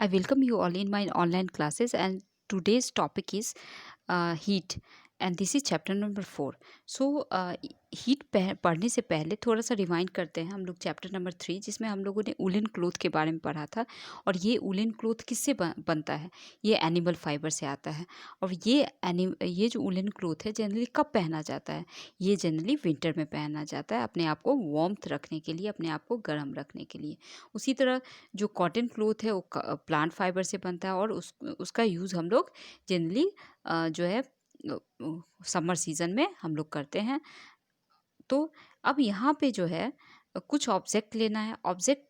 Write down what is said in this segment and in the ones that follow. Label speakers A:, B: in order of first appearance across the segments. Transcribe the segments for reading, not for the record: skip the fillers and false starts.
A: I welcome you all in my online classes, and today's topic is heat, and this is chapter number 4. So heat पढ़ने से पहले थोड़ा सा rewind करते हैं हम लोग चैप्टर नंबर 3, जिसमें हम लोगों ने उलन क्लोथ के बारे में पढ़ा था। और ये उलन क्लोथ किससे बनता है? ये एनिमल फाइबर से आता है। और ये जो उलन क्लोथ है जनरली कब पहना जाता है? ये जनरली विंटर में पहना जाता है, अपने आप को वार्मथ रखने के लिए, अपने आप को गर्म रखने के लिए। उसी तरह जो कॉटन क्लोथ है वो प्लांट फाइबर से बनता है, और उसका यूज़ हम लोग जनरली जो है समर सीज़न में हम लोग करते हैं। तो अब यहाँ पे जो है कुछ ऑब्जेक्ट लेना है, ऑब्जेक्ट,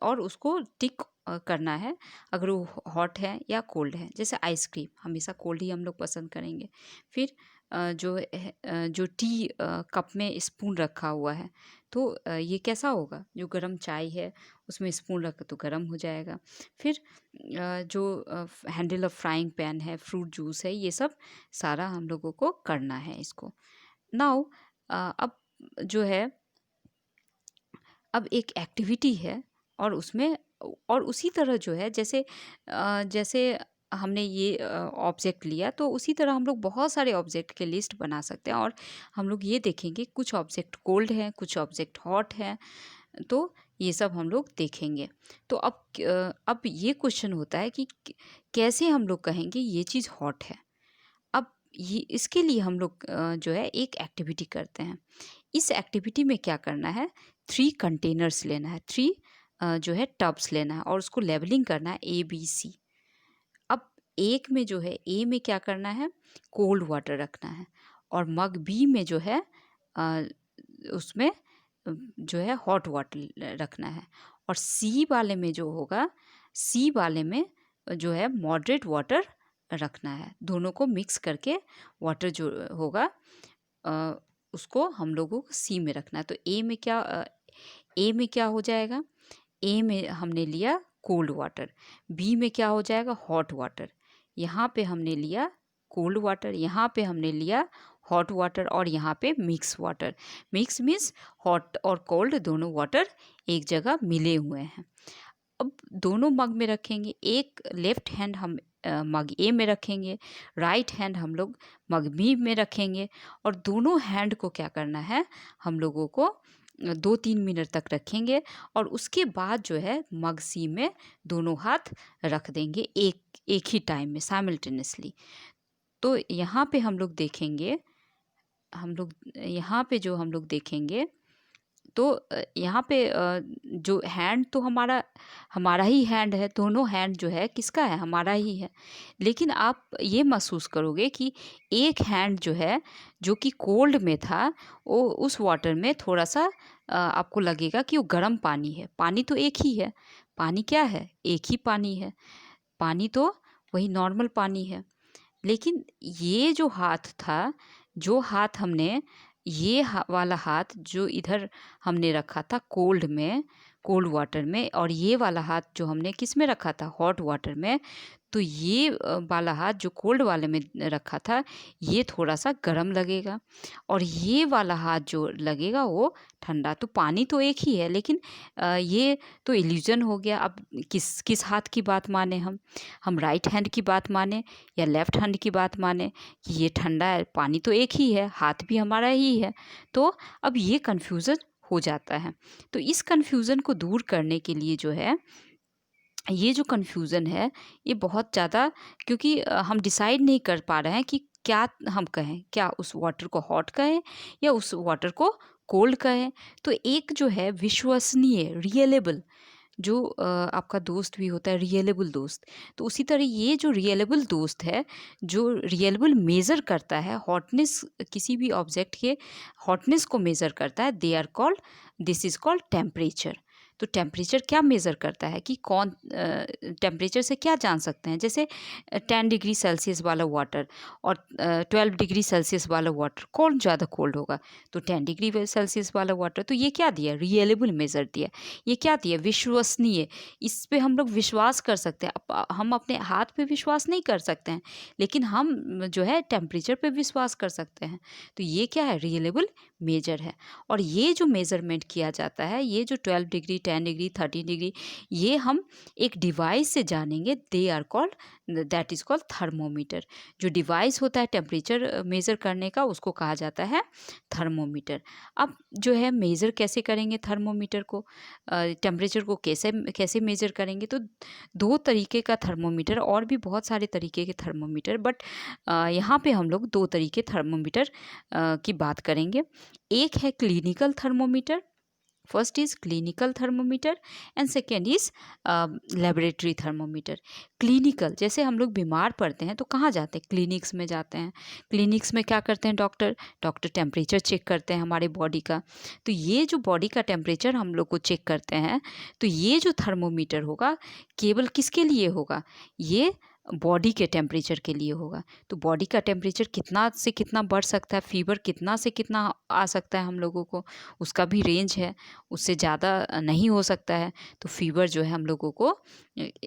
A: और उसको टिक करना है अगर वो हॉट है या कोल्ड है। जैसे आइसक्रीम हमेशा कोल्ड ही हम लोग पसंद करेंगे। फिर जो टी कप में स्पून रखा हुआ है, तो ये कैसा होगा? जो गर्म चाय है उसमें स्पून रख तो गर्म हो जाएगा। फिर जो हैंडल ऑफ फ्राइंग पैन है, फ्रूट जूस है, ये सब सारा हम लोगों को करना है इसको। नाउ अब जो है, अब एक एक्टिविटी है, और उसमें और उसी तरह जो है, जैसे हमने ये ऑब्जेक्ट लिया, तो उसी तरह हम लोग बहुत सारे ऑब्जेक्ट के लिस्ट बना सकते हैं। और हम लोग ये देखेंगे कुछ ऑब्जेक्ट कोल्ड हैं, कुछ ऑब्जेक्ट हॉट हैं, तो ये सब हम लोग देखेंगे। तो अब ये क्वेश्चन होता है कि कैसे हम लोग कहेंगे ये चीज़ हॉट है। अब ये इसके लिए हम लोग जो है एक एक्टिविटी करते हैं। इस एक्टिविटी में क्या करना है? 3 कंटेनर्स लेना है, 3 जो है टब्स लेना है, और उसको लेबलिंग करना है ABC। अब एक में जो है ए में क्या करना है? कोल्ड वाटर रखना है, और मग बी में जो है उसमें जो है हॉट वाटर रखना है। और सी वाले में जो होगा, सी वाले में जो है मॉडरेट वाटर रखना है। दोनों को मिक्स करके वाटर जो होगा उसको हम लोगों को सी में रखना है। तो ए में क्या हो जाएगा? ए में हमने लिया कोल्ड वाटर, बी में क्या हो जाएगा? Hot water. यहाँ पे हमने लिया कोल्ड वाटर, यहाँ पे हमने लिया हॉट वाटर, और यहाँ पे mix water. Mix means hot और कोल्ड दोनों वाटर एक जगह मिले हुए हैं। अब दोनों मग में रखेंगे। एक लेफ्ट हैंड हम मग ए में रखेंगे, राइट हैंड हम लोग मग बी में रखेंगे, और दोनों हैंड को क्या करना है? हम लोगों को 2-3 मिनट तक रखेंगे, और उसके बाद जो है मग सी में दोनों हाथ रख देंगे एक ही टाइम में साइमल्टेनियसली। तो यहाँ पे हम लोग देखेंगे, हम लोग देखेंगे, तो यहाँ पे जो हैंड तो हमारा ही हैंड है, दोनों हैंड जो है किसका है? हमारा ही है। लेकिन आप ये महसूस करोगे कि एक हैंड जो है, जो कि कोल्ड में था, वो उस वाटर में थोड़ा सा आपको लगेगा कि वो गर्म पानी है। पानी तो एक ही है, पानी क्या है? एक ही पानी है, पानी तो वही नॉर्मल पानी है। लेकिन ये जो हाथ था, जो हाथ हमने वाला हाथ जो इधर हमने रखा था कोल्ड वाटर में, और ये वाला हाथ जो हमने किस में रखा था? हॉट वाटर में। तो ये वाला हाथ जो कोल्ड वाले में रखा था, ये थोड़ा सा गर्म लगेगा, और ये वाला हाथ जो लगेगा वो ठंडा। तो पानी तो एक ही है, लेकिन ये तो इल्यूजन हो गया। अब किस हाथ की बात माने हम राइट हैंड की बात माने या लेफ्ट हैंड की बात माने कि ये ठंडा है? पानी तो एक ही है, हाथ भी हमारा ही है। तो अब ये कन्फ्यूज़न हो जाता है। तो इस कन्फ्यूज़न को दूर करने के लिए जो है, ये जो कन्फ्यूज़न है ये बहुत ज़्यादा, क्योंकि हम डिसाइड नहीं कर पा रहे हैं कि क्या हम कहें, क्या उस वाटर को हॉट कहें या उस वाटर को कोल्ड कहें। तो एक जो है विश्वसनीय, रियलेबल, जो आपका दोस्त भी होता है, रियलेबल दोस्त, तो उसी तरह ये जो रियलेबल दोस्त है, जो रियलेबल मेज़र करता है हॉटनेस, किसी भी ऑब्जेक्ट के हॉटनेस को मेज़र करता है, दिस इज़ कॉल्ड टेम्परेचर। तो टेम्परेचर क्या मेज़र करता है कि कौन टेम्परेचर से क्या जान सकते हैं? जैसे 10 डिग्री सेल्सियस वाला वाटर और 12 डिग्री सेल्सियस वाला वाटर, कौन ज़्यादा कोल्ड होगा? तो 10 डिग्री सेल्सियस वाला वाटर। तो ये क्या दिया? रियलेबल मेज़र दिया। ये क्या दिया? विश्वसनीय। इस पे हम लोग विश्वास कर सकते हैं। हम अपने हाथ पे विश्वास नहीं कर सकते हैं, लेकिन हम जो है टेम्परेचर पे विश्वास कर सकते हैं। तो ये क्या है? रियलेबल मेजर है। और ये जो मेज़रमेंट किया जाता है, ये जो 12 डिग्री 10 डिग्री, 13 डिग्री, ये हम एक डिवाइस से जानेंगे। They are called, that is called thermometer. जो डिवाइस होता है टेम्परेचर मेज़र करने का, उसको कहा जाता है थर्मोमीटर। अब जो है मेज़र कैसे करेंगे थर्मोमीटर को, टेम्परेचर को कैसे कैसे मेज़र करेंगे, तो दो तरीके का थर्मोमीटर, और भी बहुत सारे तरीके के थर्मोमीटर, बट यहाँ पे हम लोग दो तरीके थर्मोमीटर की बात करेंगे। एक है clinical thermometer, first is clinical thermometer and second is laboratory thermometer. Clinical, जैसे हम लोग बीमार पड़ते हैं तो कहाँ जाते हैं, क्लिनिक्स में जाते हैं। क्लिनिक्स में क्या करते हैं डॉक्टर टेम्परेचर चेक करते हैं हमारे बॉडी का। तो ये जो बॉडी का टेम्परेचर हम लोग को चेक करते हैं, तो ये जो थर्मोमीटर होगा केवल किसके लिए होगा, ये बॉडी के टेम्परेचर के लिए होगा। तो बॉडी का टेम्परेचर कितना से कितना बढ़ सकता है, फीवर कितना से कितना आ सकता है हम लोगों को, उसका भी रेंज है, उससे ज़्यादा नहीं हो सकता है। तो फीवर जो है हम लोगों को,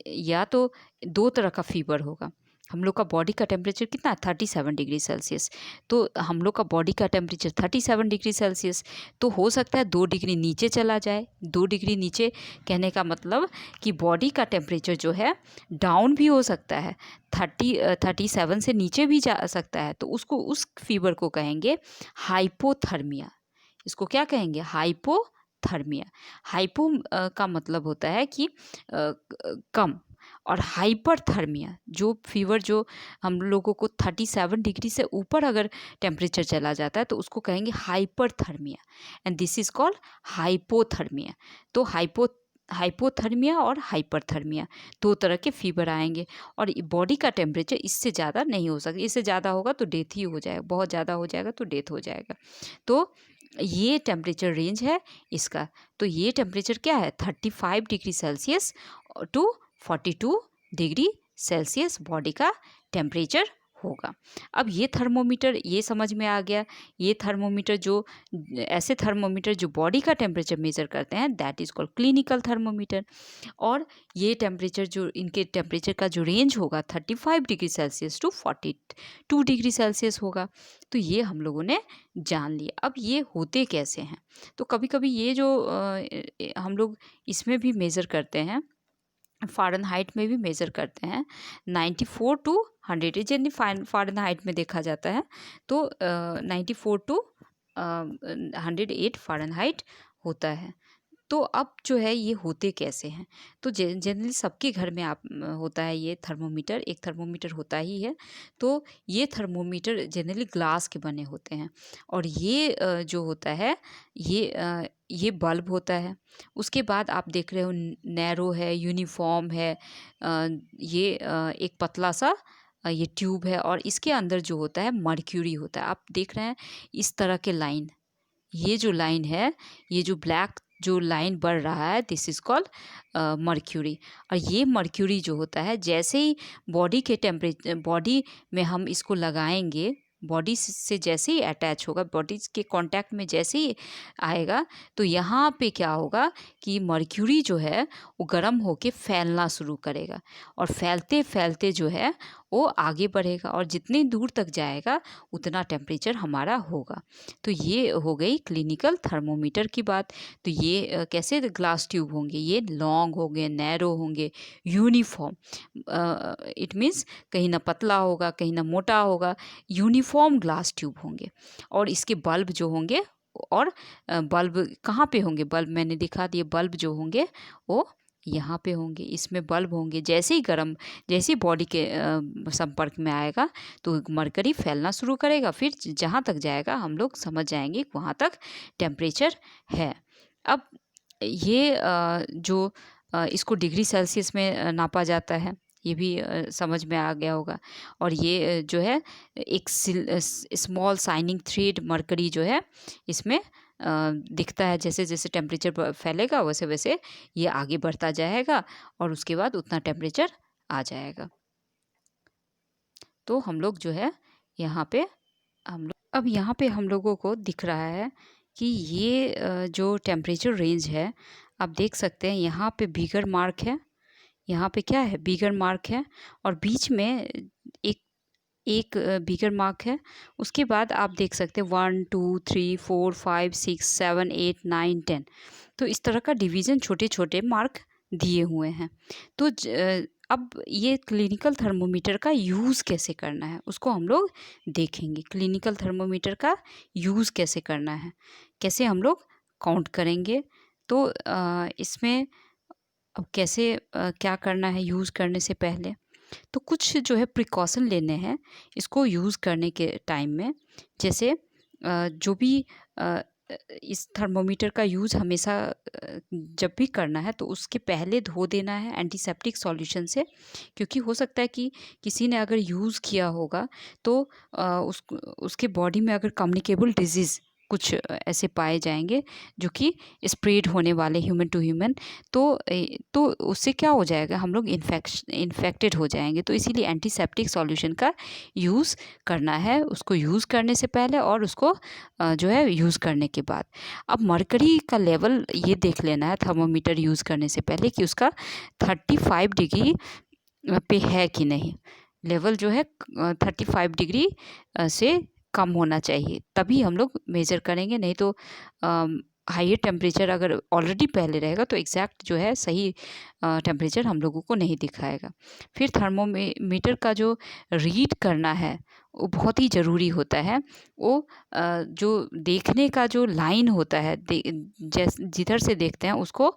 A: या तो दो तरह का फीवर होगा। हम लोग का बॉडी का टेम्परेचर कितना, 37 डिग्री सेल्सियस। तो हम लोग का बॉडी का टेम्परेचर 37 डिग्री सेल्सियस, तो हो सकता है 2 डिग्री नीचे चला जाए। 2 डिग्री नीचे कहने का मतलब कि बॉडी का टेम्परेचर जो है डाउन भी हो सकता है, 37 से नीचे भी जा सकता है। तो उसको, उस फीवर को कहेंगे हाइपोथर्मिया। इसको क्या कहेंगे, हाइपोथर्मिया। हाइपो का मतलब होता है कि कम, और हाइपरथर्मिया जो फीवर जो हम लोगों को 37 डिग्री से ऊपर अगर टेम्परेचर चला जाता है तो उसको कहेंगे hyperthermia, and this is called hypothermia. तो हाइपोथर्मिया और हाइपरथर्मिया दो तरह के फीवर आएंगे, और बॉडी का टेम्परेचर इससे ज़्यादा नहीं हो सकता। इससे ज़्यादा होगा तो डेथ ही हो जाएगा, बहुत ज़्यादा हो जाएगा तो डेथ हो जाएगा। तो ये टेम्परेचर रेंज है इसका। तो ये टेम्परेचर क्या है, 35 degree Celsius to 42 degree Celsius body का टेम्परेचर होगा। अब ये थर्मोमीटर, ये समझ में आ गया, ये थर्मोमीटर जो, ऐसे थर्मोमीटर जो बॉडी का टेम्परेचर मेज़र करते हैं, that is called clinical thermometer. और ये टेम्परेचर जो, इनके टेम्परेचर का जो रेंज होगा 35 degree Celsius to 42 degree Celsius होगा। तो ये हम लोगों ने जान लिया। अब ये होते कैसे हैं, तो कभी कभी ये जो हम लोग इसमें भी मेज़र करते हैं, फ़ारेनहाइट में भी मेज़र करते हैं। 94 टू 100 यानी फ़ारेनहाइट में देखा जाता है, तो 94 टू 108 फ़ारेनहाइट होता है। तो अब जो है ये होते कैसे हैं, तो जनरली सबके घर में आप होता है ये थर्मोमीटर, एक थर्मोमीटर होता ही है। तो ये थर्मोमीटर जनरली ग्लास के बने होते हैं, और ये जो होता है ये बल्ब होता है। उसके बाद आप देख रहे हो नैरो है, यूनिफॉर्म है, ये एक पतला सा ये ट्यूब है, और इसके अंदर जो होता है मर्क्यूरी होता है। आप देख रहे हैं इस तरह के लाइन, ये जो लाइन है, ये जो ब्लैक जो लाइन बढ़ रहा है, दिस इज़ कॉल्ड मर्क्यूरी। और ये मर्क्यूरी जो होता है, जैसे ही बॉडी के टेम्परेचर, बॉडी में हम इसको लगाएंगे, बॉडी से जैसे ही अटैच होगा, बॉडी के कांटेक्ट में जैसे ही आएगा, तो यहाँ पे क्या होगा कि मर्क्यूरी जो है वो गर्म होके फैलना शुरू करेगा, और फैलते फैलते जो है वो आगे बढ़ेगा, और जितनी दूर तक जाएगा उतना टेम्परेचर हमारा होगा। तो ये हो गई क्लिनिकल थर्मोमीटर की बात। तो ये कैसे ग्लास ट्यूब होंगे, ये लॉन्ग होंगे, नैरो होंगे, यूनिफॉर्म, इट मीन्स कहीं ना पतला होगा, कहीं ना मोटा होगा, यूनिफॉर्म ग्लास ट्यूब होंगे। और इसके बल्ब जो होंगे, और बल्ब कहाँ पे होंगे, बल्ब मैंने दिखा दिए, बल्ब जो होंगे वो यहाँ पे होंगे, इसमें बल्ब होंगे। जैसे ही गर्म, जैसे ही बॉडी के संपर्क में आएगा तो मरकरी फैलना शुरू करेगा, फिर जहाँ तक जाएगा हम लोग समझ जाएंगे वहाँ तक टेम्परेचर है। अब ये जो इसको डिग्री सेल्सियस में नापा जाता है, ये भी समझ में आ गया होगा। और ये जो है एक स्मॉल शाइनिंग थ्रेड मरकरी जो है इसमें दिखता है। जैसे जैसे टेम्परेचर फैलेगा वैसे वैसे ये आगे बढ़ता जाएगा, और उसके बाद उतना टेम्परेचर आ जाएगा। तो हम लोग जो है यहाँ पे अब यहाँ पे हम लोगों को दिख रहा है कि ये जो टेम्परेचर रेंज है, आप देख सकते हैं यहाँ पे बिगर मार्क है, यहाँ पे क्या है, बिगर मार्क है, और बीच में एक एक बिगर मार्क है। उसके बाद आप देख सकते हैं 1 2 3 4 5 6 7 8 9 10। तो इस तरह का डिवीज़न छोटे छोटे मार्क दिए हुए हैं। तो अब ये क्लिनिकल थर्मोमीटर का यूज़ कैसे करना है उसको हम लोग देखेंगे। क्लिनिकल थर्मोमीटर का यूज़ कैसे करना है, कैसे हम लोग काउंट करेंगे। तो इसमें अब कैसे क्या करना है यूज़ करने से पहले, तो कुछ जो है प्रिकॉशन लेने हैं इसको यूज़ करने के टाइम में। जैसे जो भी इस थर्मोमीटर का यूज़ हमेशा जब भी करना है तो उसके पहले धो देना है एंटीसेप्टिक सॉल्यूशन से, क्योंकि हो सकता है कि किसी ने अगर यूज़ किया होगा तो उसके बॉडी में अगर कम्युनिकेबल डिजीज़ कुछ ऐसे पाए जाएंगे जो कि स्प्रेड होने वाले ह्यूमन टू ह्यूमन। तो उससे क्या हो जाएगा, हम लोग इन्फेक्टेड हो जाएंगे। तो इसीलिए एंटीसेप्टिक सॉल्यूशन का यूज़ करना है, उसको यूज़ करने से पहले और उसको जो है यूज़ करने के बाद। अब मरकरी का लेवल ये देख लेना है थर्मोमीटर यूज़ करने से पहले कि उसका 35 डिग्री पे है कि नहीं। लेवल जो है 35 डिग्री से कम होना चाहिए, तभी हम लोग मेज़र करेंगे। नहीं तो हाइयर टेम्परेचर अगर ऑलरेडी पहले रहेगा तो एग्जैक्ट जो है सही टेम्परेचर हम लोगों को नहीं दिखाएगा। फिर थर्मोमीटर का जो रीड करना है वो बहुत ही ज़रूरी होता है। वो जो देखने का जो लाइन होता है, जिधर से देखते हैं उसको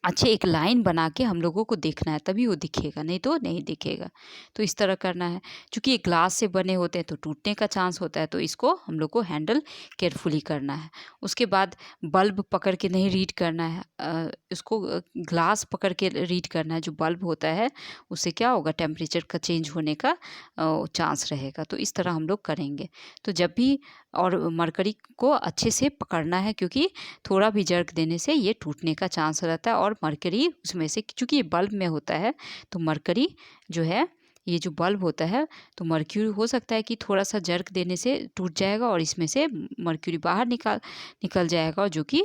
A: अच्छे एक लाइन बना के हम लोगों को देखना है, तभी वो दिखेगा, नहीं तो नहीं दिखेगा। तो इस तरह करना है। चूँकि ये ग्लास से बने होते हैं तो टूटने का चांस होता है, तो इसको हम लोग को हैंडल केयरफुली करना है। उसके बाद बल्ब पकड़ के नहीं रीड करना है, इसको ग्लास पकड़ के रीड करना है। जो बल्ब होता है उससे क्या होगा, टेम्परेचर का चेंज होने का चांस रहेगा। तो इस तरह हम लोग करेंगे। तो जब भी और मरकरी को अच्छे से पकड़ना है, क्योंकि थोड़ा भी जर्क देने से ये टूटने का चांस रहता है। और मरकरी उसमें से, चूँकि ये बल्ब में होता है तो मरकरी जो है, ये जो बल्ब होता है तो मर्क्यूरी हो सकता है कि थोड़ा सा जर्क देने से टूट जाएगा और इसमें से मर्क्यूरी बाहर निकल जाएगा, और जो कि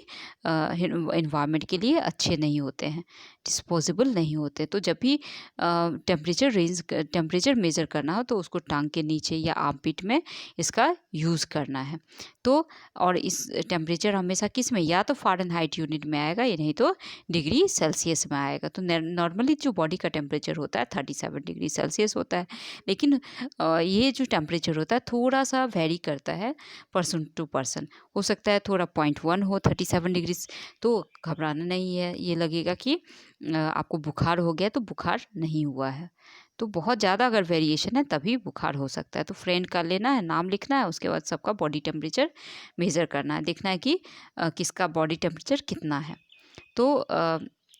A: इन्वायरमेंट के लिए अच्छे नहीं होते हैं, डिस्पोजेबल नहीं होते। तो जब भी टेम्परेचर मेज़र करना हो तो उसको टांग के नीचे या आर्मपिट में इसका यूज़ करना है। तो और इस टेम्परेचर हमेशा किस में, या तो फ़ारेनहाइट यूनिट में आएगा या नहीं तो डिग्री सेल्सियस में आएगा। तो नॉर्मली जो बॉडी का टेम्परेचर होता है 37 डिग्री सेल्सियस होता है, लेकिन ये जो टेम्परेचर होता है थोड़ा सा वेरी करता है पर्सन टू पर्सन। हो सकता है थोड़ा 0.1 हो 37 डिग्री, तो घबराना नहीं है। ये लगेगा कि आपको बुखार हो गया, तो बुखार नहीं हुआ है। तो बहुत ज़्यादा अगर वेरिएशन है तभी बुखार हो सकता है। तो फ्रेंड का लेना है, नाम लिखना है, उसके बाद सबका बॉडी टेम्परेचर मेज़र करना है, देखना है कि किसका बॉडी टेम्परेचर कितना है। तो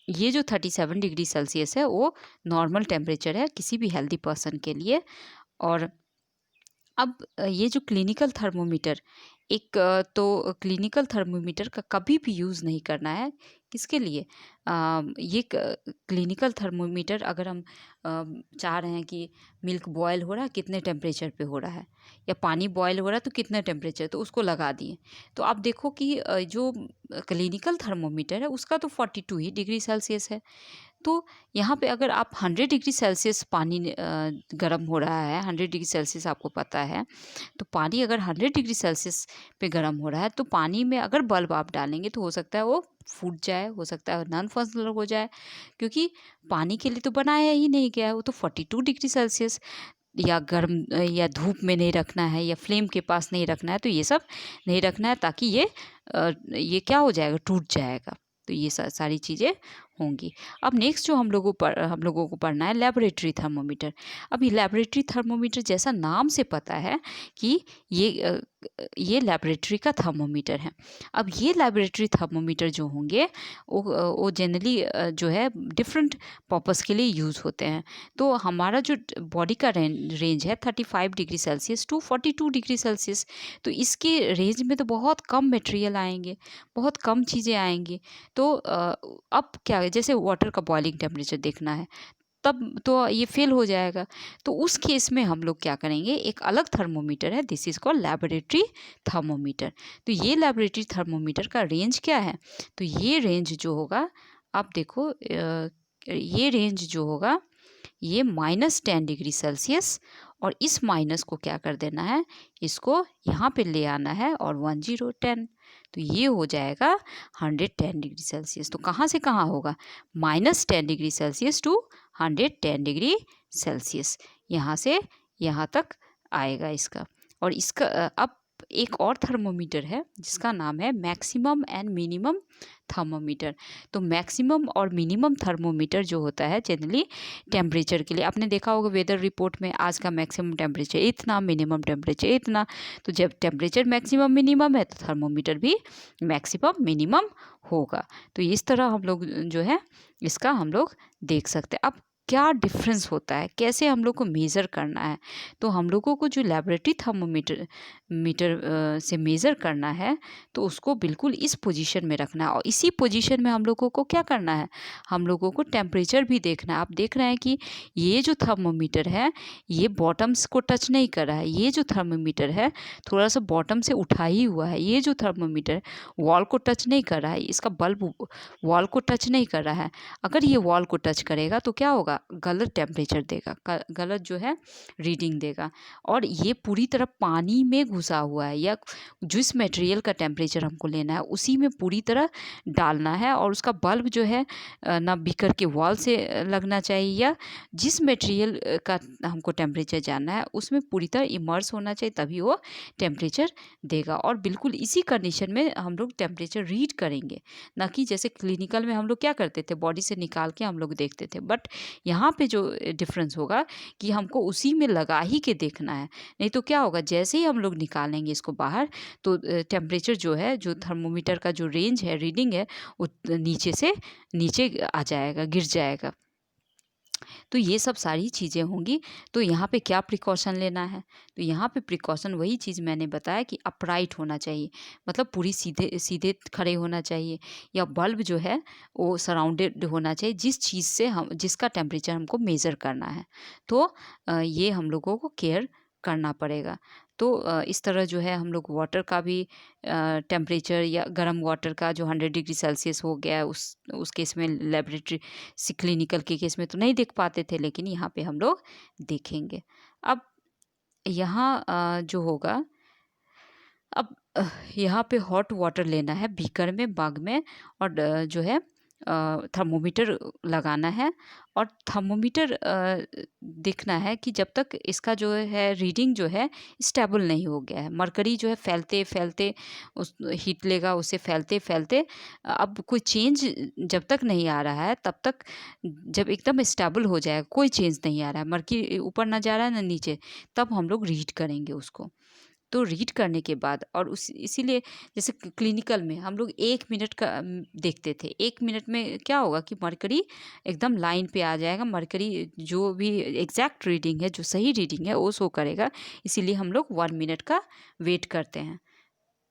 A: ये जो 37 डिग्री सेल्सियस है वो नॉर्मल टेम्परेचर है किसी भी हेल्दी पर्सन के लिए। और अब ये जो क्लिनिकल थर्मोमीटर, एक तो क्लिनिकल थर्मोमीटर का कभी भी यूज़ नहीं करना है। किसके लिए, ये क्लिनिकल थर्मोमीटर अगर हम चाह रहे हैं कि मिल्क बॉयल हो रहा है कितने टेम्परेचर पे हो रहा है, या पानी बॉयल हो रहा है तो कितने टेम्परेचर, तो उसको लगा दिए। तो आप देखो कि जो क्लिनिकल थर्मोमीटर है उसका तो 42 ही डिग्री सेल्सियस है। तो यहाँ पे अगर आप 100 डिग्री सेल्सियस पानी गर्म हो रहा है, 100 डिग्री सेल्सियस आपको पता है, तो पानी अगर 100 डिग्री सेल्सियस पे गर्म हो रहा है तो पानी में अगर बल्ब आप डालेंगे तो हो सकता है वो फूट जाए, हो सकता है नॉन फंक्शनल हो जाए, क्योंकि पानी के लिए तो बनाया ही नहीं गया है। वो तो 42 डिग्री सेल्सियस या गर्म या धूप में नहीं रखना है या फ्लेम के पास नहीं रखना है, तो ये सब नहीं रखना है, ताकि ये क्या हो जाएगा, टूट जाएगा। तो ये सारी चीज़ें होंगी। अब नेक्स्ट जो हम लोगों को पढ़ना है लेबोरेटरी थर्मोमीटर। अब ये लेबोरेटरी थर्मोमीटर जैसा नाम से पता है कि ये लेबोरेटरी का थर्मोमीटर है। अब ये लेबोरेटरी थर्मोमीटर जो होंगे वो जनरली जो है डिफरेंट पर्पस के लिए यूज़ होते हैं। तो हमारा जो बॉडी का रेंज है 35 degree Celsius to 42 degree Celsius, तो इसके रेंज में तो बहुत कम मटेरियल आएंगे, बहुत कम चीज़ें आएंगी। तो अब क्या है, जैसे वाटर का बॉइलिंग टेम्परेचर देखना है तब तो ये फेल हो जाएगा। तो उस केस में हम लोग क्या करेंगे, एक अलग थर्मोमीटर है, this is called laboratory thermometer. तो ये लेबोरेटरी थर्मोमीटर का रेंज क्या है, तो ये रेंज जो होगा, आप देखो ये रेंज जो होगा ये -10 डिग्री सेल्सियस और इस माइनस को क्या कर देना है, इसको यहाँ पे ले आना है और 1010, तो ये हो जाएगा 110 डिग्री सेल्सियस। तो कहाँ से कहाँ होगा, -10 degree Celsius to 110 degree Celsius, यहाँ से यहाँ तक आएगा इसका। और इसका अब एक और थर्मोमीटर है जिसका नाम है मैक्सिमम एंड मिनिमम थर्मोमीटर। तो मैक्सिमम और मिनिमम थर्मोमीटर जो होता है जनरली टेम्परेचर के लिए, आपने देखा होगा वेदर रिपोर्ट में आज का मैक्सिमम टेम्परेचर इतना, मिनिमम टेम्परेचर इतना। तो जब टेम्परेचर मैक्सिमम मिनिमम है तो थर्मोमीटर भी मैक्सिमम मिनिमम होगा। तो इस तरह हम लोग जो है इसका हम लोग देख सकते हैं। अब क्या डिफरेंस होता है, कैसे हम लोग को मेज़र करना है, तो हम लोगों को जो लेबोरेटरी थर्मोमीटर से मेज़र करना है तो उसको बिल्कुल इस पोजीशन में रखना है, और इसी पोजीशन में हम लोगों को क्या करना है, हम लोगों को टेम्परेचर भी देखना है। आप देख रहे हैं कि ये जो थर्मोमीटर है ये बॉटम्स को टच नहीं कर रहा है, ये जो थर्मोमीटर है थोड़ा सा बॉटम से उठा ही हुआ है, ये जो थर्मोमीटर वॉल को टच नहीं कर रहा है, इसका बल्ब वॉल को टच नहीं कर रहा है। अगर ये वॉल को टच करेगा तो क्या होगा, गलत टेम्परेचर देगा, गलत जो है रीडिंग देगा। और ये पूरी तरह पानी में घुसा हुआ है, या जिस मटेरियल का टेम्परेचर हमको लेना है उसी में पूरी तरह डालना है, और उसका बल्ब जो है ना बीकर के वॉल से लगना चाहिए, या जिस मटेरियल का हमको टेम्परेचर जानना है उसमें पूरी तरह इमर्स होना चाहिए, तभी वो टेम्परेचर देगा। और बिल्कुल इसी कंडीशन में हम लोग टेम्परेचर रीड करेंगे, ना कि जैसे क्लिनिकल में हम लोग क्या करते थे बॉडी से निकाल के हम लोग देखते थे। बट यहाँ पे जो डिफरेंस होगा कि हमको उसी में लगा ही के देखना है, नहीं तो क्या होगा जैसे ही हम लोग निकालेंगे इसको बाहर तो टेम्परेचर जो है, जो थर्मोमीटर का जो रेंज है, रीडिंग है, वो नीचे से नीचे आ जाएगा, गिर जाएगा। तो ये सब सारी चीज़ें होंगी। तो यहाँ पे क्या प्रिकॉशन लेना है, तो यहाँ पे प्रिकॉशन वही चीज़ मैंने बताया कि अपराइट होना चाहिए, मतलब पूरी सीधे सीधे खड़े होना चाहिए, या बल्ब जो है वो सराउंडेड होना चाहिए जिस चीज़ से हम, जिसका टेम्परेचर हमको मेज़र करना है। तो ये हम लोगों को केयर करना पड़ेगा। तो इस तरह जो है हम लोग वाटर का भी टेम्परेचर, या गर्म वाटर का जो 100 डिग्री सेल्सियस हो गया उस केस में लेबोरेटरी क्लिनिकल के केस में तो नहीं देख पाते थे, लेकिन यहाँ पे हम लोग देखेंगे। अब यहाँ जो होगा, अब यहाँ पे हॉट वाटर लेना है बीकर में, मग में, और जो है थर्मोमीटर लगाना है, और थर्मोमीटर देखना है कि जब तक इसका जो है रीडिंग जो है स्टेबल नहीं हो गया है। मरकरी जो है फैलते फैलते उस हीट लेगा, उसे फैलते फैलते अब कोई चेंज जब तक नहीं आ रहा है तब तक, जब एकदम स्टेबल हो जाएगा, कोई चेंज नहीं आ रहा है, मरकरी ऊपर ना जा रहा है ना नीचे, तब हम लोग रीड करेंगे उसको। तो रीड करने के बाद, और उस इसीलिए जैसे क्लिनिकल में हम लोग 1 मिनट का देखते थे, 1 मिनट में क्या होगा कि मरकरी एकदम लाइन पे आ जाएगा, मरकरी जो भी एग्जैक्ट रीडिंग है, जो सही रीडिंग है वो शो करेगा, इसीलिए हम लोग 1 मिनट का वेट करते हैं।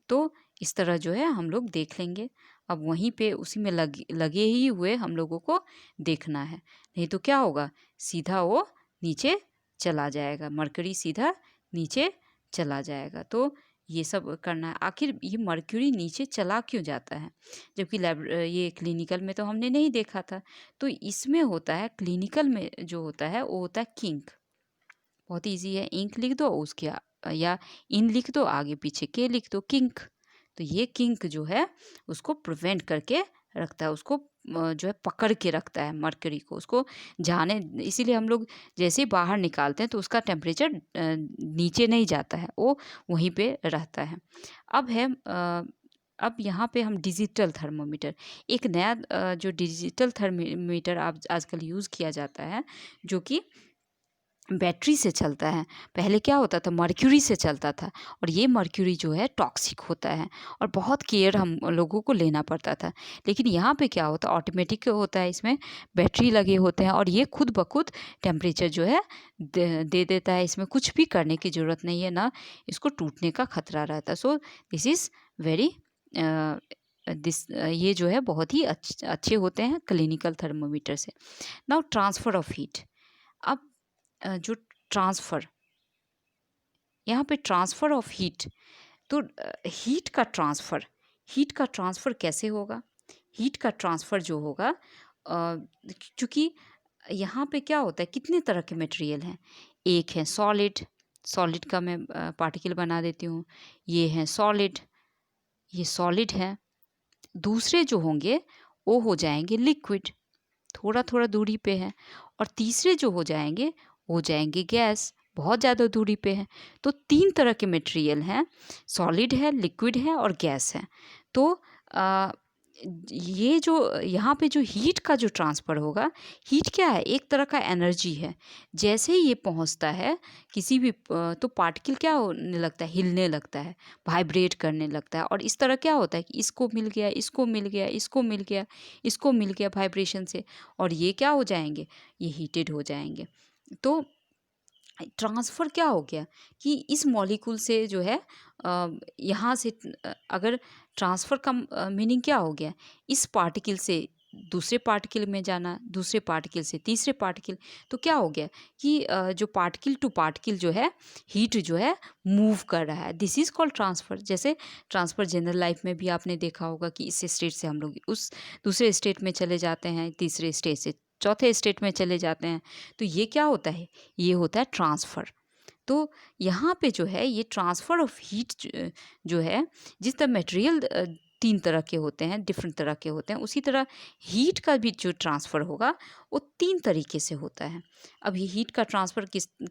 A: तो इस तरह जो है हम लोग देख लेंगे। अब वहीं पे उसी में लगे ही हुए हम लोगों को देखना है, नहीं तो क्या होगा, सीधा वो नीचे चला जाएगा, मरकरी सीधा नीचे चला जाएगा। तो ये सब करना है। आखिर ये मर्क्यूरी नीचे चला क्यों जाता है, जबकि ये क्लिनिकल में तो हमने नहीं देखा था। तो इसमें होता है, क्लिनिकल में जो होता है वो होता है किंक। बहुत इजी है, इंक लिख दो उसके या इन लिख दो, आगे पीछे के लिख दो, किंक। तो ये किंक जो है उसको प्रिवेंट करके रखता है, उसको जो है पकड़ के रखता है मरकरी को, उसको जाने, इसीलिए हम लोग जैसे ही बाहर निकालते हैं तो उसका टेम्परेचर नीचे नहीं जाता है, वो वहीं पे रहता है। अब है अब यहाँ पे हम डिजिटल थर्मोमीटर, एक नया जो डिजिटल थर्मोमीटर आप आजकल यूज़ किया जाता है, जो कि बैटरी से चलता है। पहले क्या होता था, मर्क्यूरी से चलता था, और ये मर्क्यूरी जो है टॉक्सिक होता है, और बहुत केयर हम लोगों को लेना पड़ता था। लेकिन यहाँ पे क्या होता है, ऑटोमेटिक होता है, इसमें बैटरी लगे होते हैं, और ये खुद ब खुद टेम्परेचर जो है दे देता है, इसमें कुछ भी करने की ज़रूरत नहीं है, ना इसको टूटने का खतरा रहता है। सो दिस इज़ वेरी ये जो है बहुत ही अच्छे होते हैं क्लिनिकल थर्मोमीटर से। Now transfer of heat. अब जो ट्रांसफ़र, यहाँ पे ट्रांसफ़र ऑफ हीट, तो हीट का ट्रांसफ़र कैसे होगा, हीट का ट्रांसफ़र जो होगा, क्योंकि यहाँ पे क्या होता है, कितने तरह के मटेरियल हैं, एक है सॉलिड, सॉलिड का मैं पार्टिकल बना देती हूँ, ये है सॉलिड, ये सॉलिड है। दूसरे जो होंगे वो हो जाएंगे लिक्विड, थोड़ा थोड़ा दूरी पे है। और तीसरे जो हो जाएंगे गैस, बहुत ज़्यादा दूरी पे है। तो 3 तरह के मटेरियल हैं, सॉलिड है, लिक्विड है और गैस है। तो ये जो यहाँ पे जो हीट का जो ट्रांसफ़र होगा, हीट क्या है, एक तरह का एनर्जी है। जैसे ही ये पहुँचता है किसी भी तो पार्टिकल क्या होने लगता है, हिलने लगता है, वाइब्रेट करने लगता है। और इस तरह क्या होता है कि इसको मिल गया, इसको मिल गया, इसको मिल गया, इसको मिल गया वाइब्रेशन से, और ये क्या हो जाएंगे, ये हीटेड हो जाएंगे। तो ट्रांसफ़र क्या हो गया कि इस मॉलिक्यूल से जो है यहाँ से अगर ट्रांसफ़र का मीनिंग क्या हो गया, इस पार्टिकल से दूसरे पार्टिकल में जाना, दूसरे पार्टिकल से तीसरे पार्टिकल। तो क्या हो गया कि जो पार्टिकल टू पार्टिकल जो है हीट जो है मूव कर रहा है, दिस इज़ कॉल्ड ट्रांसफ़र। जैसे ट्रांसफ़र जनरल लाइफ में भी आपने देखा होगा कि इस स्टेट से हम लोग उस दूसरे स्टेट में चले जाते हैं, तीसरे स्टेट से चौथे स्टेट में चले जाते हैं। तो ये क्या होता है, ये होता है ट्रांसफ़र। तो यहाँ पे जो है ये ट्रांसफ़र ऑफ हीट जो है, जिस तरह मटेरियल 3 तरह के होते हैं, डिफरेंट तरह के होते हैं, उसी तरह हीट का भी जो ट्रांसफ़र होगा वो 3 तरीके से होता है। अब ये हीट का ट्रांसफ़र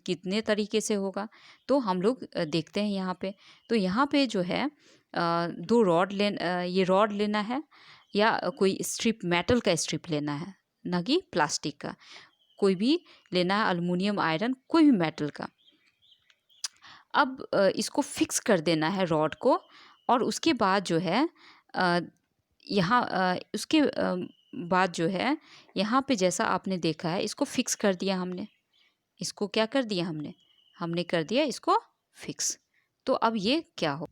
A: कितने तरीके से होगा, तो हम लोग देखते हैं यहाँ पे। तो यहाँ पे जो है 2 ये रॉड लेना है या कोई स्ट्रिप, मेटल का स्ट्रिप लेना है, ना कि प्लास्टिक का। कोई भी लेना है, एल्युमिनियम, आयरन, कोई भी मेटल का। अब इसको फिक्स कर देना है रॉड को, और उसके बाद जो है यहाँ उसके बाद जो है यहाँ पे जैसा आपने देखा है, इसको फिक्स कर दिया हमने। इसको क्या कर दिया हमने कर दिया इसको फिक्स। तो अब ये क्या हो,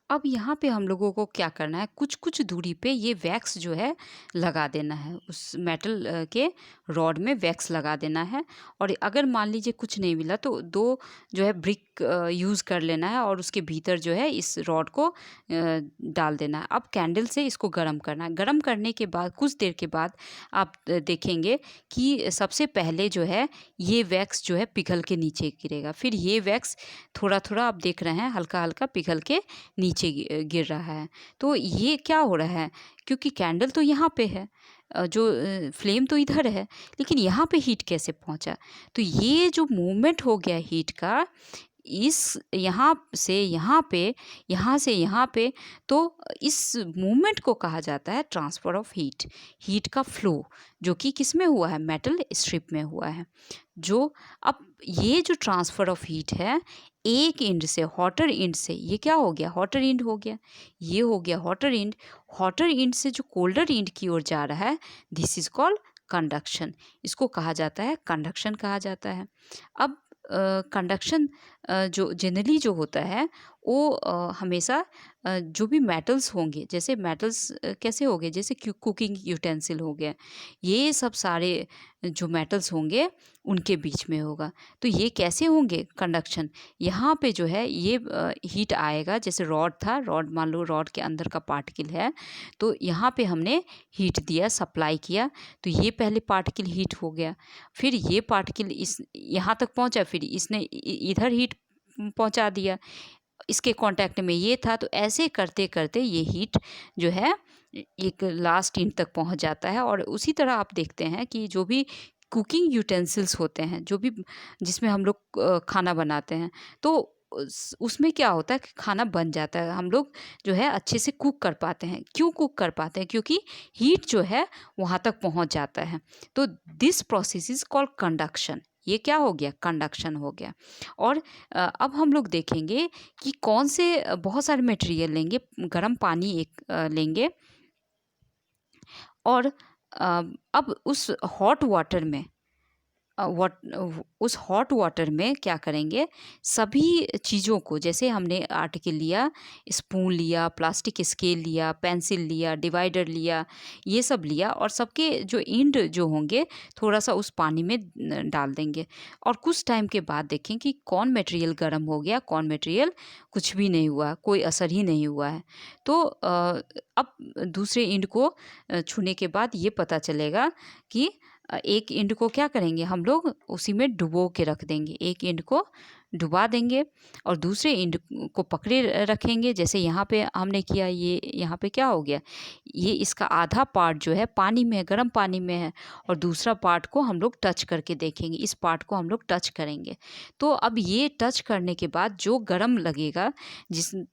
A: अब यहाँ पे हम लोगों को क्या करना है, कुछ कुछ दूरी पे ये वैक्स जो है लगा देना है, उस मेटल के रॉड में वैक्स लगा देना है। और अगर मान लीजिए कुछ नहीं मिला तो 2 जो है ब्रिक यूज़ कर लेना है, और उसके भीतर जो है इस रॉड को डाल देना है। अब कैंडल से इसको गर्म करना है। गर्म करने के बाद कुछ देर के बाद आप देखेंगे कि सबसे पहले जो है ये वैक्स जो है पिघल के नीचे गिरेगा, फिर ये वैक्स थोड़ा थोड़ा आप देख रहे हैं हल्का हल्का पिघल के नीचे गिर रहा है। तो ये क्या हो रहा है, क्योंकि कैंडल तो यहाँ पे है, जो फ्लेम तो इधर है, लेकिन यहाँ पे हीट कैसे पहुँचा। तो ये जो मूवमेंट हो गया हीट का, इस यहाँ से यहाँ पे, यहाँ से यहाँ पे, तो इस मूवमेंट को कहा जाता है ट्रांसफ़र ऑफ हीट। हीट का फ्लो जो कि किस में हुआ है, मेटल स्ट्रिप में हुआ है। जो अब ये जो ट्रांसफ़र ऑफ हीट है, एक एंड से, हॉटर एंड से, ये क्या हो गया, हॉटर एंड हो गया, ये हो गया हॉटर एंड। हॉटर एंड से जो कोल्डर एंड की ओर जा रहा है, दिस इज़ कॉल्ड कंडक्शन। इसको कहा जाता है कंडक्शन कहा जाता है। अब कंडक्शन जो जनरली जो होता है वो हमेशा जो भी मेटल्स होंगे, जैसे मेटल्स कैसे हो गए, जैसे कुकिंग यूटेंसिल हो गया, ये सब सारे जो मेटल्स होंगे उनके बीच में होगा। तो ये कैसे होंगे कंडक्शन, यहाँ पे जो है ये हीट आएगा। जैसे रॉड था, रॉड मान लो रॉड के अंदर का पार्टिकल है, तो यहाँ पे हमने हीट दिया, सप्लाई किया, तो ये पहले पार्टिकल हीट हो गया, फिर ये पार्टिकल इस यहाँ तक पहुँचा, फिर इसने इधर हीट पहुँचा दिया, इसके कांटेक्ट में ये था। तो ऐसे करते करते ये हीट जो है एक लास्ट इंड तक पहुँच जाता है। और उसी तरह आप देखते हैं कि जो भी कुकिंग यूटेंसिल्स होते हैं, जो भी जिसमें हम लोग खाना बनाते हैं, तो उसमें क्या होता है कि खाना बन जाता है, हम लोग जो है अच्छे से कुक कर पाते हैं। क्यों कुक कर पाते हैं, क्योंकि हीट जो है वहाँ तक पहुँच जाता है। तो this process is called conduction. ये क्या हो गया, कंडक्शन हो गया। और अब हम लोग देखेंगे कि कौन से बहुत सारे मटेरियल लेंगे, गर्म पानी एक लेंगे, और अब उस हॉट वाटर में उस हॉट वाटर में क्या करेंगे, सभी चीज़ों को, जैसे हमने आर्टिकल लिया, स्पून लिया, प्लास्टिक स्केल लिया, पेंसिल लिया, डिवाइडर लिया, ये सब लिया, और सबके जो एंड जो होंगे थोड़ा सा उस पानी में डाल देंगे। और कुछ टाइम के बाद देखें कि कौन मटेरियल गर्म हो गया, कौन मटेरियल कुछ भी नहीं हुआ, कोई असर ही नहीं हुआ है। तो अब दूसरे एंड को छूने के बाद ये पता चलेगा कि एक एंड को क्या करेंगे हम लोग उसी में डुबो के रख देंगे, एक एंड को डुबा देंगे और दूसरे एंड को पकड़े रखेंगे। जैसे यहाँ पे हमने किया, ये यहाँ पे क्या हो गया, ये इसका आधा पार्ट जो है पानी में है, गर्म पानी में है, और दूसरा पार्ट को हम लोग टच करके देखेंगे, इस पार्ट को हम लोग टच करेंगे। तो अब ये टच करने के बाद जो गर्म लगेगा,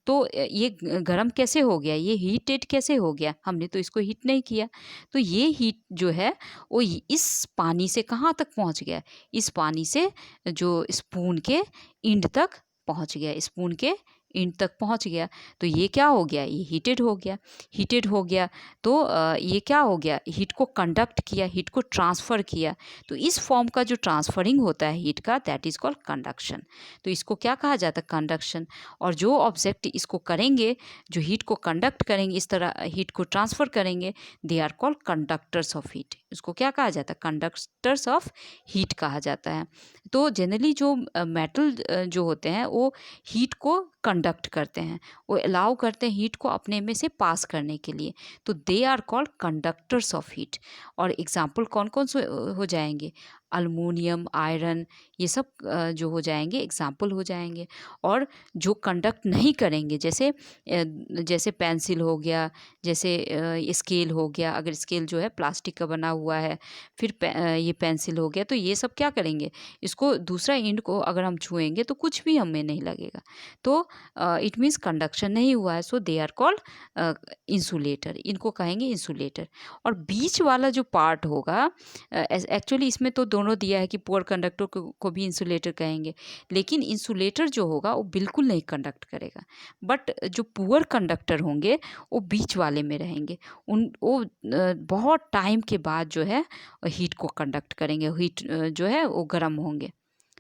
A: तो ये गर्म कैसे हो गया, ये हीटेड कैसे हो गया, हमने तो इसको हीट नहीं किया। तो ये हीट जो है वो इस पानी से कहाँ तक पहुँच गया, इस पानी से जो स्पून के एंड तक पहुंच गया, स्पून के एंड तक पहुंच गया। तो ये क्या हो गया, ये हीटेड हो गया। हीटेड हो गया तो ये क्या हो गया, हीट को कंडक्ट किया, हीट को ट्रांसफ़र किया। तो इस फॉर्म का जो ट्रांसफरिंग होता है हीट का, दैट इज़ कॉल्ड कंडक्शन। तो इसको क्या कहा जाता है, कंडक्शन। और जो ऑब्जेक्ट इसको करेंगे, जो हीट को कंडक्ट करेंगे, इस तरह हीट को ट्रांसफ़र करेंगे, they are called conductors of heat. इसको क्या कहा जाता है, कंडक्टर्स ऑफ हीट कहा जाता है। तो जनरली जो मेटल जो होते हैं वो हीट को कंडक्ट करते हैं, वो अलाउ करते हैं हीट को अपने में से पास करने के लिए। तो they are called conductors of heat. और एग्जाम्पल कौन कौन से हो जाएंगे, अल्मोनियम, आयरन, ये सब जो हो जाएंगे एग्जाम्पल हो जाएंगे। और जो कंडक्ट नहीं करेंगे, जैसे पेंसिल हो गया, जैसे स्केल हो गया, अगर स्केल जो है प्लास्टिक का बना हुआ है, फिर ये पेंसिल हो गया, तो ये सब क्या करेंगे, इसको दूसरा एंड को अगर हम छुएंगे तो कुछ भी हमें नहीं लगेगा। तो इट मीन्स कंडक्शन नहीं हुआ है। सो दे आर कॉल्ड इंसुलेटर, इनको कहेंगे इंसुलेटर। और बीच वाला जो पार्ट होगा, एक्चुअली इसमें तो दोनों दिया है कि पुअर कंडक्टर को भी इंसुलेटर कहेंगे, लेकिन इंसुलेटर जो होगा वो बिल्कुल नहीं कंडक्ट करेगा। बट जो पुअर कंडक्टर होंगे वो बीच वाले में रहेंगे, वो बहुत टाइम के बाद जो है हीट को कंडक्ट करेंगे, हीट जो है वो गर्म होंगे।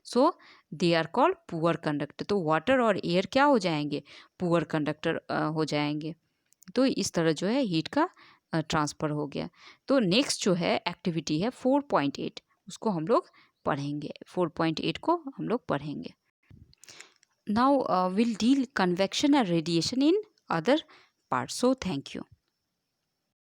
A: So they are called poor conductor. तो वाटर और एयर क्या हो जाएंगे, पुअर कंडक्टर हो जाएंगे। तो इस तरह जो है हीट का ट्रांसफ़र हो गया। तो नेक्स्ट जो है एक्टिविटी है 4.8, उसको हम लोग पढ़ेंगे, 4.8 को हम लोग पढ़ेंगे। Now will deal convection and radiation in other part. So thank you.